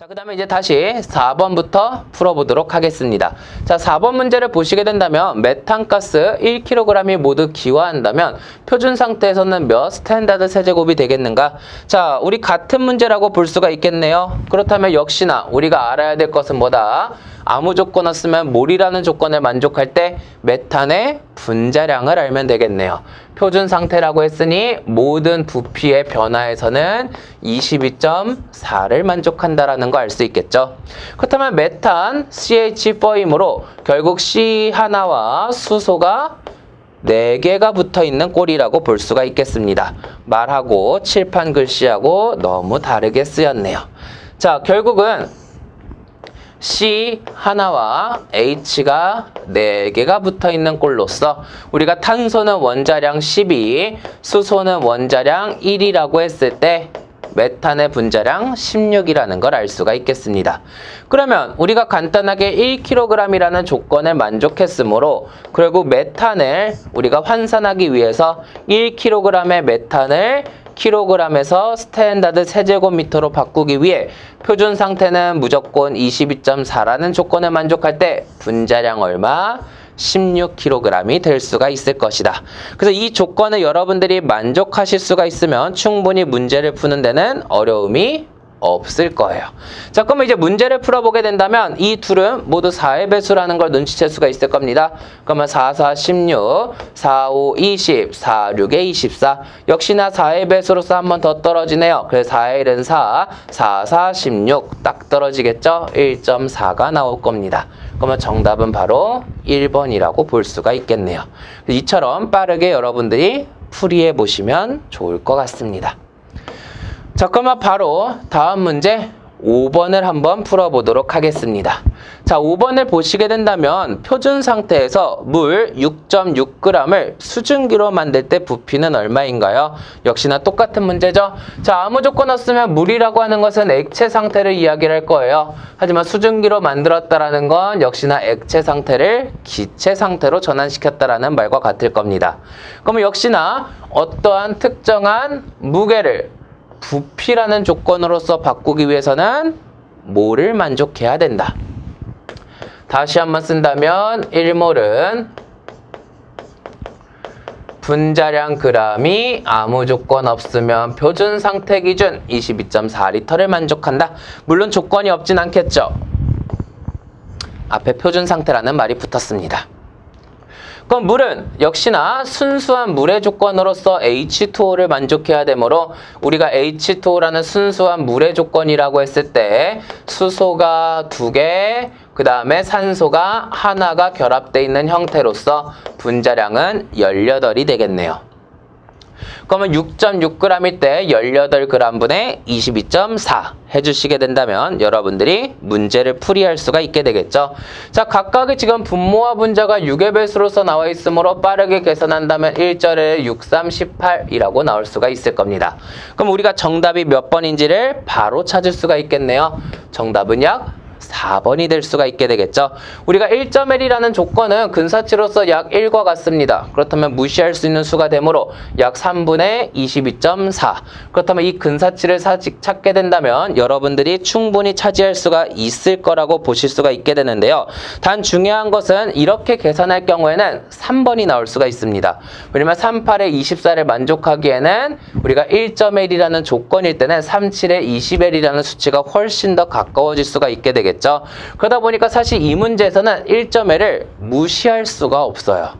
자, 그 다음에 이제 다시 4번부터 풀어보도록 하겠습니다. 자, 4번 문제를 보시게 된다면 메탄가스 1kg이 모두 기화한다면 표준 상태에서는 몇 스탠다드 세제곱이 되겠는가? 자, 우리 같은 문제라고 볼 수가 있겠네요. 그렇다면 역시나 우리가 알아야 될 것은 뭐다? 아무 조건 없으면 몰이라는 조건을 만족할 때 메탄의 분자량을 알면 되겠네요. 표준 상태라고 했으니 모든 부피의 변화에서는 22.4를 만족한다라는 거 알 수 있겠죠. 그렇다면 메탄 CH4이므로 결국 C 하나와 수소가 4개가 붙어있는 꼴이라고 볼 수가 있겠습니다. 말하고 칠판 글씨하고 너무 다르게 쓰였네요. 자, 결국은 C 하나와 H가 4개가 붙어있는 꼴로서 우리가 탄소는 원자량 12, 수소는 원자량 1이라고 했을 때 메탄의 분자량 16이라는 걸 알 수가 있겠습니다. 그러면 우리가 간단하게 1kg이라는 조건을 만족했으므로 결국 메탄을 우리가 환산하기 위해서 1kg의 메탄을 kg에서 스탠다드 세제곱미터로 바꾸기 위해 표준 상태는 무조건 22.4라는 조건을 만족할 때 분자량 얼마? 16kg이 될 수가 있을 것이다. 그래서 이 조건을 여러분들이 만족하실 수가 있으면 충분히 문제를 푸는 데는 어려움이 없을 거예요. 자, 그러면 이제 문제를 풀어보게 된다면 이 둘은 모두 4의 배수라는 걸 눈치챌 수가 있을 겁니다. 그러면 4, 4, 16, 4, 5, 20, 4, 6에 24. 역시나 4의 배수로서 한 번 더 떨어지네요. 그래서 4의 1은 4, 4, 4, 16. 딱 떨어지겠죠? 1.4가 나올 겁니다. 그러면 정답은 바로 1번이라고 볼 수가 있겠네요. 이처럼 빠르게 여러분들이 풀이해 보시면 좋을 것 같습니다. 자, 그러면 바로 다음 문제 5번을 한번 풀어보도록 하겠습니다. 자, 5번을 보시게 된다면 표준 상태에서 물 6.6g을 수증기로 만들 때 부피는 얼마인가요? 역시나 똑같은 문제죠. 자, 아무 조건 없으면 물이라고 하는 것은 액체 상태를 이야기를 할 거예요. 하지만 수증기로 만들었다라는 건 역시나 액체 상태를 기체 상태로 전환시켰다라는 말과 같을 겁니다. 그러면 역시나 어떠한 특정한 무게를 부피라는 조건으로서 바꾸기 위해서는 몰을 만족해야 된다. 다시 한번 쓴다면 1몰은 분자량 g이 아무 조건 없으면 표준 상태 기준 22.4L를 만족한다. 물론 조건이 없진 않겠죠. 앞에 표준 상태라는 말이 붙었습니다. 그럼 물은 역시나 순수한 물의 조건으로서 H2O를 만족해야 되므로 우리가 H2O라는 순수한 물의 조건이라고 했을 때 수소가 2개, 그 다음에 산소가 하나가 결합되어 있는 형태로서 분자량은 18이 되겠네요. 그러면 6.6g일 때 18g분의 22.4 해주시게 된다면 여러분들이 문제를 풀이할 수가 있게 되겠죠. 자, 각각의 지금 분모와 분자가 6의 배수로서 나와 있으므로 빠르게 계산한다면 1절에 6, 3, 18이라고 나올 수가 있을 겁니다. 그럼 우리가 정답이 몇 번인지를 바로 찾을 수가 있겠네요. 정답은 약 4번이 될 수가 있게 되겠죠. 우리가 1.1이라는 조건은 근사치로서 약 1과 같습니다. 그렇다면 무시할 수 있는 수가 되므로 약 3분의 22.4. 그렇다면 이 근사치를 찾게 된다면 여러분들이 충분히 차지할 수가 있을 거라고 보실 수가 있게 되는데요. 단 중요한 것은 이렇게 계산할 경우에는 3번이 나올 수가 있습니다. 왜냐면 38에 24를 만족하기에는 우리가 1.1이라는 조건일 때는 37에 21이라는 수치가 훨씬 더 가까워질 수가 있게 되겠죠. 그러다 보니까 사실 이 문제에서는 1.1을 무시할 수가 없어요.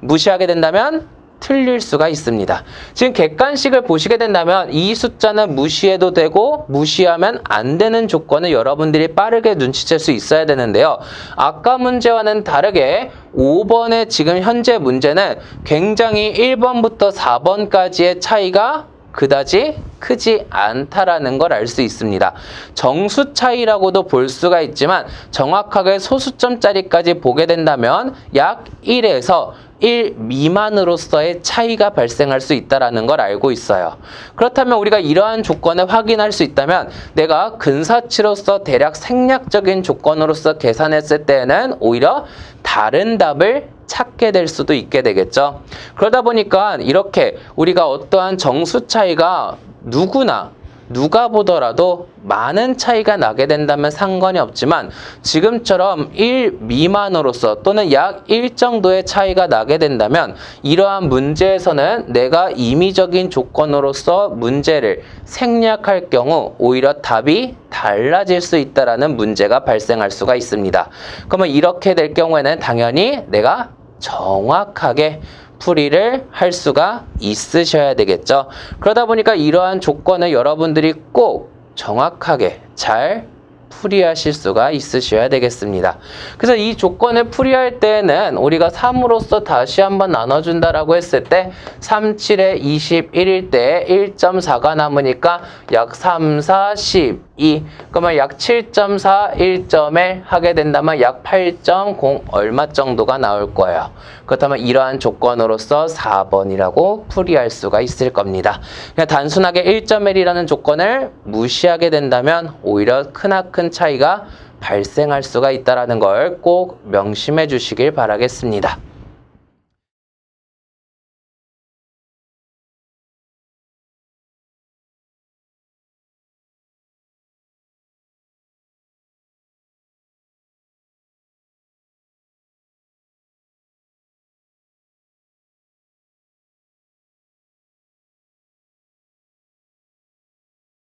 무시하게 된다면 틀릴 수가 있습니다. 지금 객관식을 보시게 된다면 이 숫자는 무시해도 되고 무시하면 안 되는 조건을 여러분들이 빠르게 눈치챌 수 있어야 되는데요. 아까 문제와는 다르게 5번의 지금 현재 문제는 굉장히 1번부터 4번까지의 차이가 그다지 크지 않다라는 걸 알 수 있습니다. 정수 차이라고도 볼 수가 있지만 정확하게 소수점짜리까지 보게 된다면 약 1에서 1 미만으로서의 차이가 발생할 수 있다는 걸 알고 있어요. 그렇다면 우리가 이러한 조건을 확인할 수 있다면 내가 근사치로서 대략 생략적인 조건으로서 계산했을 때에는 오히려 다른 답을 찾게 될 수도 있게 되겠죠. 그러다 보니까 이렇게 우리가 어떠한 정수 차이가 누구나 누가 보더라도 많은 차이가 나게 된다면 상관이 없지만 지금처럼 1 미만으로서 또는 약 1 정도의 차이가 나게 된다면 이러한 문제에서는 내가 임의적인 조건으로서 문제를 생략할 경우 오히려 답이 달라질 수 있다는 문제가 발생할 수가 있습니다. 그러면 이렇게 될 경우에는 당연히 내가 정확하게 풀이를 할 수가 있으셔야 되겠죠. 그러다 보니까 이러한 조건을 여러분들이 꼭 정확하게 잘 풀이하실 수가 있으셔야 되겠습니다. 그래서 이 조건을 풀이할 때에는 우리가 3으로서 다시 한번 나눠준다라고 했을 때 3, 7에 21일 때 1.4가 남으니까 약 3, 4, 12 그러면 약 7.4, 1.1 하게 된다면 약 8.0 얼마 정도가 나올 거예요. 그렇다면 이러한 조건으로서 4번이라고 풀이할 수가 있을 겁니다. 그냥 단순하게 1.1이라는 조건을 무시하게 된다면 오히려 크나큰 차이가 발생할 수가 있다는 걸 꼭 명심해 주시길 바라겠습니다.